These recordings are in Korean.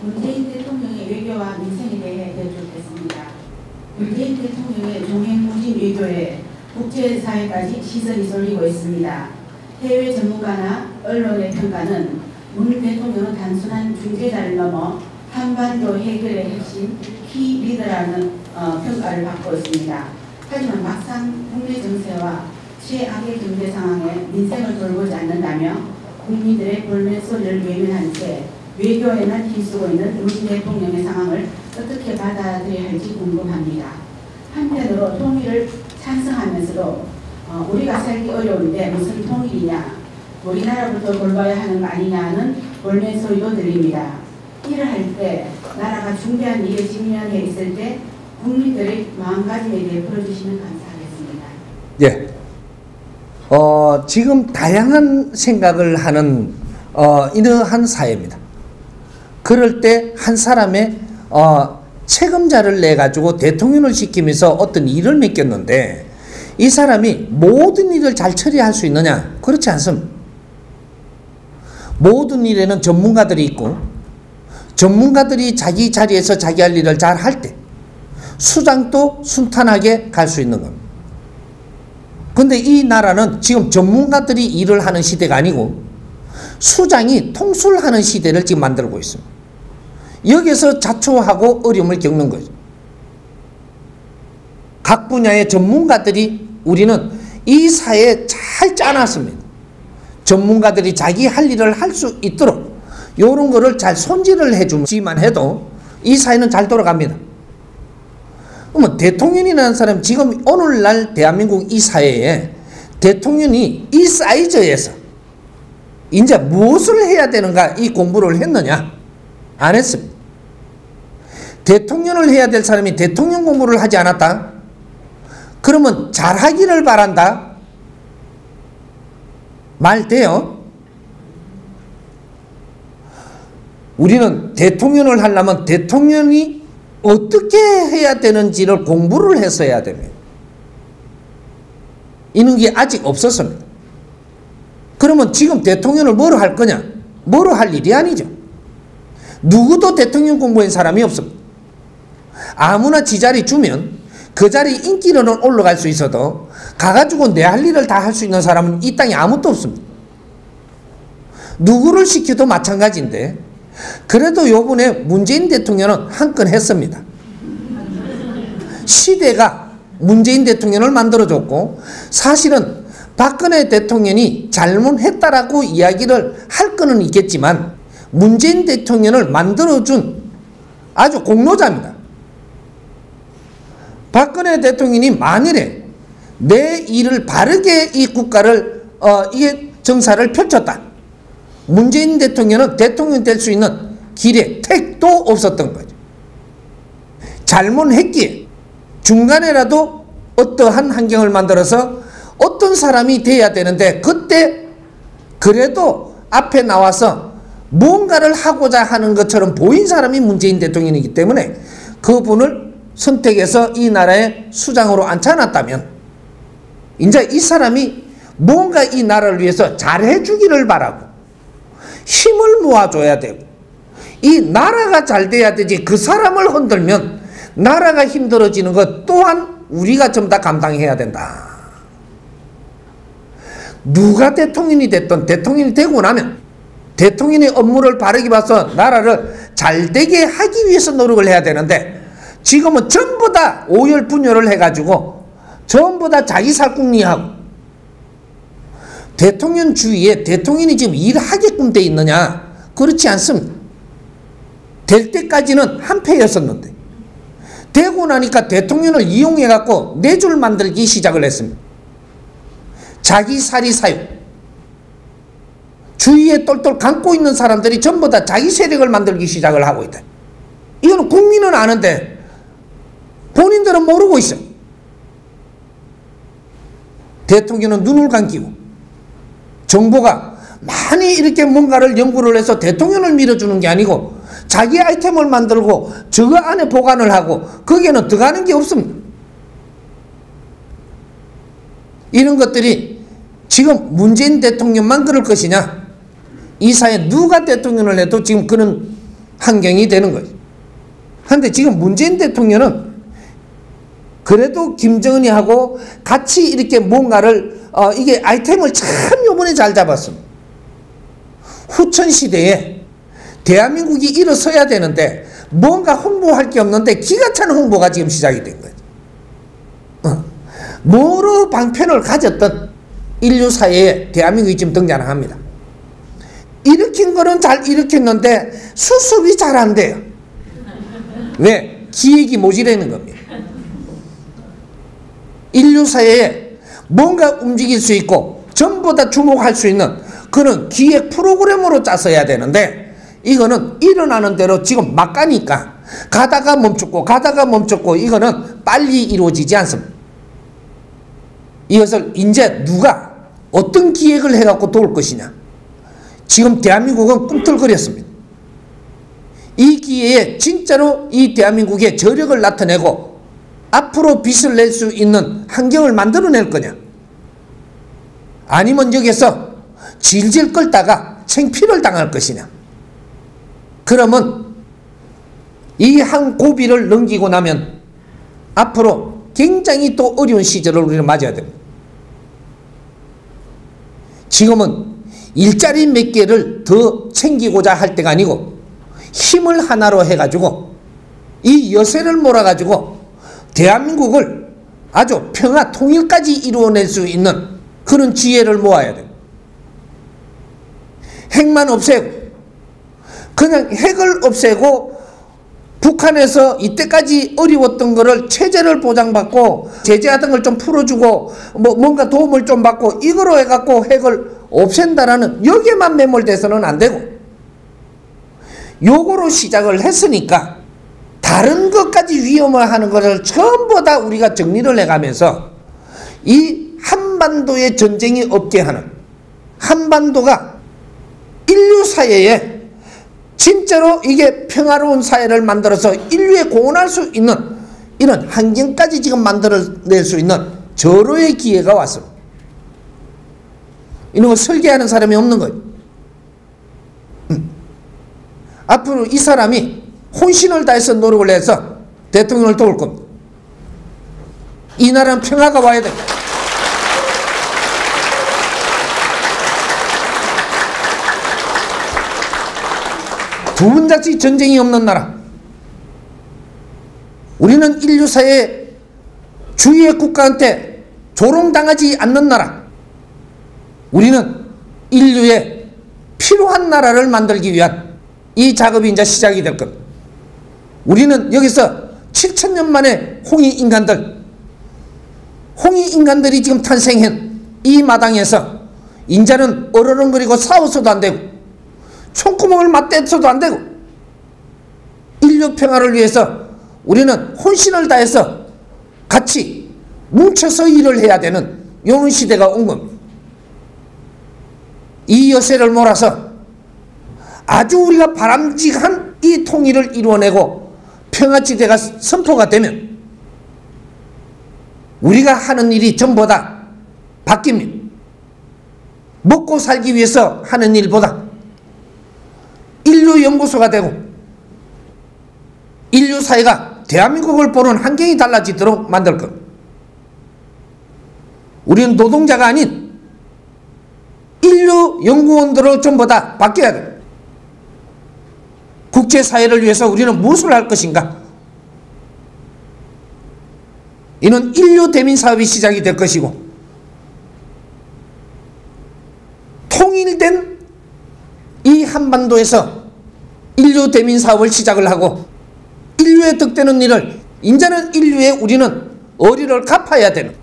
문재인 대통령의 외교와 민생에 대해 여쭙겠습니다. 문재인 대통령의 종횡무진 외교에 국제사회까지 시선이 쏠리고 있습니다. 해외 전문가나 언론의 평가는 문 대통령은 단순한 중재자를 넘어 한반도 해결의 핵심 키 리더라는 평가를 받고 있습니다. 하지만 막상 국내 정세와 최악의 경제 상황에 민생을 돌보지 않는다며 국민들의 볼멘 소리를 외면한 채 외교에만 힘쓰고 있는 문 대통령의 상황을 어떻게 받아들여야 할지 궁금합니다. 한편으로 통일을 찬성하면서도 우리가 살기 어려운데 무슨 통일이냐, 우리나라부터 돌봐야 하는 거 아니냐는 볼멘 소리도 들립니다. 일을 할 때 나라가 중대한 일에 직면해 있을 때 국민들의 마음가짐에 대해 풀어주시면 감사하겠습니다. 예. 지금 다양한 생각을 하는 이러한 사회입니다. 그럴 때 한 사람의 책임자를 내가지고 대통령을 시키면서 어떤 일을 맡겼는데 이 사람이 모든 일을 잘 처리할 수 있느냐? 그렇지 않습니다. 모든 일에는 전문가들이 있고 전문가들이 자기 자리에서 자기 할 일을 잘 할 때 수장도 순탄하게 갈 수 있는 겁니다. 근데 이 나라는 지금 전문가들이 일을 하는 시대가 아니고 수장이 통솔하는 시대를 지금 만들고 있습니다. 여기서 자초하고 어려움을 겪는 거죠. 각 분야의 전문가들이 우리는 이 사회에 잘 짜놨습니다. 전문가들이 자기 할 일을 할 수 있도록 이런 거를 잘 손질을 해주기만 해도 이 사회는 잘 돌아갑니다. 그러면 대통령이라는 사람 지금 오늘날 대한민국 이 사회에 대통령이 이 사이즈에서 이제 무엇을 해야 되는가 이 공부를 했느냐? 안 했습니다. 대통령을 해야 될 사람이 대통령 공부를 하지 않았다? 그러면 잘하기를 바란다? 말 돼요? 우리는 대통령을 하려면 대통령이 어떻게 해야 되는지를 공부를 해서 해야 됩니다. 이런 게 아직 없었습니다. 그러면 지금 대통령을 뭐로 할 거냐? 뭐로 할 일이 아니죠. 누구도 대통령 공부한 사람이 없습니다. 아무나 지 자리 주면 그 자리 인기로는 올라갈 수 있어도 가가지고 내 할 일을 다 할 수 있는 사람은 이 땅에 아무도 없습니다. 누구를 시켜도 마찬가지인데 그래도 요번에 문재인 대통령은 한 건 했습니다. 시대가 문재인 대통령을 만들어줬고 사실은 박근혜 대통령이 잘못했다라고 이야기를 할 거는 있겠지만 문재인 대통령을 만들어준 아주 공로자입니다. 박근혜 대통령이 만일에 내 일을 바르게 이 국가를 이게 정사를 펼쳤다. 문재인 대통령은 대통령 될 수 있는 길에 택도 없었던 거죠. 잘못했기에 중간에라도 어떠한 환경을 만들어서 어떤 사람이 돼야 되는데 그때 그래도 앞에 나와서 뭔가를 하고자 하는 것처럼 보인 사람이 문재인 대통령이기 때문에 그분을 선택해서 이 나라의 수장으로 앉혀놨다면 이제 이 사람이 뭔가 이 나라를 위해서 잘해주기를 바라고 힘을 모아줘야 되고 이 나라가 잘 돼야 되지 그 사람을 흔들면 나라가 힘들어지는 것 또한 우리가 좀 다 감당해야 된다. 누가 대통령이 됐든 대통령이 되고 나면 대통령의 업무를 바르게 봐서 나라를 잘 되게 하기 위해서 노력을 해야 되는데 지금은 전부 다 오열분열을 해가지고 전부 다 자기 살궁리하고 대통령 주위에 대통령이 지금 일하게끔 돼 있느냐? 그렇지 않습니다. 될 때까지는 한패였었는데 되고 나니까 대통령을 이용해갖고 내줄 만들기 시작을 했습니다. 자기 사리 사유. 주위에 똘똘 감고 있는 사람들이 전부 다 자기 세력을 만들기 시작을 하고 있다. 이거는 국민은 아는데 본인들은 모르고 있어. 대통령은 눈을 감기고 정부가 많이 이렇게 뭔가를 연구를 해서 대통령을 밀어주는 게 아니고 자기 아이템을 만들고 저거 안에 보관을 하고 거기에는 들어가는 게 없습니다. 이런 것들이 지금 문재인 대통령만 그럴 것이냐? 이 사회에 누가 대통령을 해도 지금 그런 환경이 되는 거예요. 그런데 지금 문재인 대통령은 그래도 김정은이 하고 같이 이렇게 뭔가를 이게 아이템을 참 요번에 잘 잡았습니다. 후천시대에 대한민국이 일어서야 되는데 뭔가 홍보할 게 없는데 기가 찬 홍보가 지금 시작이 된 거죠. 여러 방편을 가졌던 인류 사회에 대한민국이 지금 등장을 합니다. 일으킨 거는 잘 일으켰는데 수습이 잘 안 돼요. 왜? 기획이 모자라는 겁니다. 인류 사회에 뭔가 움직일 수 있고 전부 다 주목할 수 있는 그런 기획 프로그램으로 짜서 해야 되는데 이거는 일어나는 대로 지금 막 가니까 가다가 멈췄고 이거는 빨리 이루어지지 않습니다. 이것을 이제 누가 어떤 기획을 해갖고 도울 것이냐. 지금 대한민국은 꿈틀거렸습니다. 이 기회에 진짜로 이 대한민국의 저력을 나타내고 앞으로 빛을 낼 수 있는 환경을 만들어낼 거냐. 아니면 여기서 질질 끌다가 창피를 당할 것이냐. 그러면 이 한 고비를 넘기고 나면 앞으로 굉장히 또 어려운 시절을 우리는 맞아야 됩니다. 지금은 일자리 몇 개를 더 챙기고자 할 때가 아니고 힘을 하나로 해가지고 이 여세를 몰아가지고 대한민국을 아주 평화 통일까지 이루어낼 수 있는 그런 지혜를 모아야 돼요. 핵만 없애고 그냥 핵을 없애고 북한에서 이때까지 어려웠던 거를 체제를 보장받고 제재하던 걸 좀 풀어주고 뭔가 도움을 좀 받고 이거로 해갖고 핵을 없앤다라는 여기에만 매몰돼서는 안 되고 요거로 시작을 했으니까 다른 것까지 위험을 하는 것을 전부 다 우리가 정리를 해가면서 이 한반도의 전쟁이 없게 하는 한반도가 인류 사회에 진짜로 이게 평화로운 사회를 만들어서 인류에 공헌할 수 있는 이런 환경까지 지금 만들어낼 수 있는 절호의 기회가 왔습니다. 이런 거 설계하는 사람이 없는 거예요. 앞으로 이 사람이 혼신을 다해서 노력을 해서 대통령을 도울 겁니다. 이 나라는 평화가 와야 돼. 두 번짝지 전쟁이 없는 나라. 우리는 인류사의 주위의 국가한테 조롱당하지 않는 나라. 우리는 인류에 필요한 나라를 만들기 위한 이 작업이 이제 시작이 될 겁니다. 우리는 여기서 7,000년 만에 홍익인간들이 지금 탄생한 이 마당에서 인자는 어르렁거리고 싸워서도 안 되고 총구멍을 맞대서도 안 되고 인류 평화를 위해서 우리는 혼신을 다해서 같이 뭉쳐서 일을 해야 되는 이런 시대가 온 겁니다. 이 여세를 몰아서 아주 우리가 바람직한 이 통일을 이루어내고 평화지대가 선포가 되면 우리가 하는 일이 전부 다 바뀝니다. 먹고 살기 위해서 하는 일보다 인류연구소가 되고 인류 사회가 대한민국을 보는 환경이 달라지도록 만들 것. 우리는 노동자가 아닌 인류연구원들로 전부 다 바뀌어야 돼. 국제사회를 위해서 우리는 무엇을 할 것인가? 이는 인류 대민 사업이 시작이 될 것이고 통일된 이 한반도에서 인류 대민 사업을 시작을 하고 인류에 득되는 일을 이제는 인류에 우리는 어리를 갚아야 되는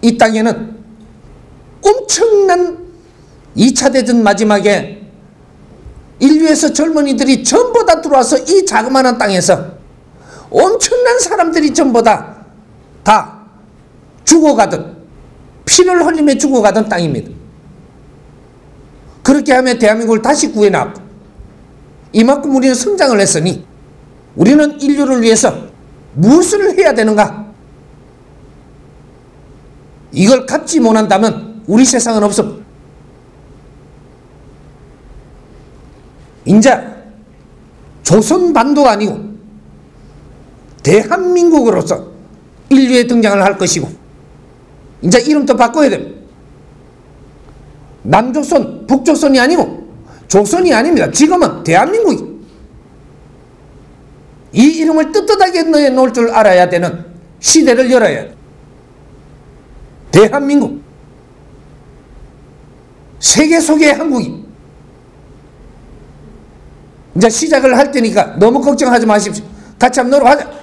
이 땅에는 엄청난 2차 대전 마지막에 인류에서 젊은이들이 전부 다 들어와서 이 자그마한 땅에서 엄청난 사람들이 전부 다 죽어가던 피를 흘리며 죽어가던 땅입니다. 그렇게 하면 대한민국을 다시 구해놨고 이만큼 우리는 성장을 했으니 우리는 인류를 위해서 무엇을 해야 되는가? 이걸 갖지 못한다면 우리 세상은 없습니다. 이제 조선반도가 아니고 대한민국으로서 인류에 등장을 할 것이고, 이제 이름도 바꿔야 됩니다. 남조선, 북조선이 아니고 조선이 아닙니다. 지금은 대한민국이. 이 이름을 떳떳하게 내놓을 줄 알아야 되는 시대를 열어야 돼. 대한민국. 세계 속의 한국이. 이제 시작을 할 테니까 너무 걱정하지 마십시오. 같이 한번 놀러 가자.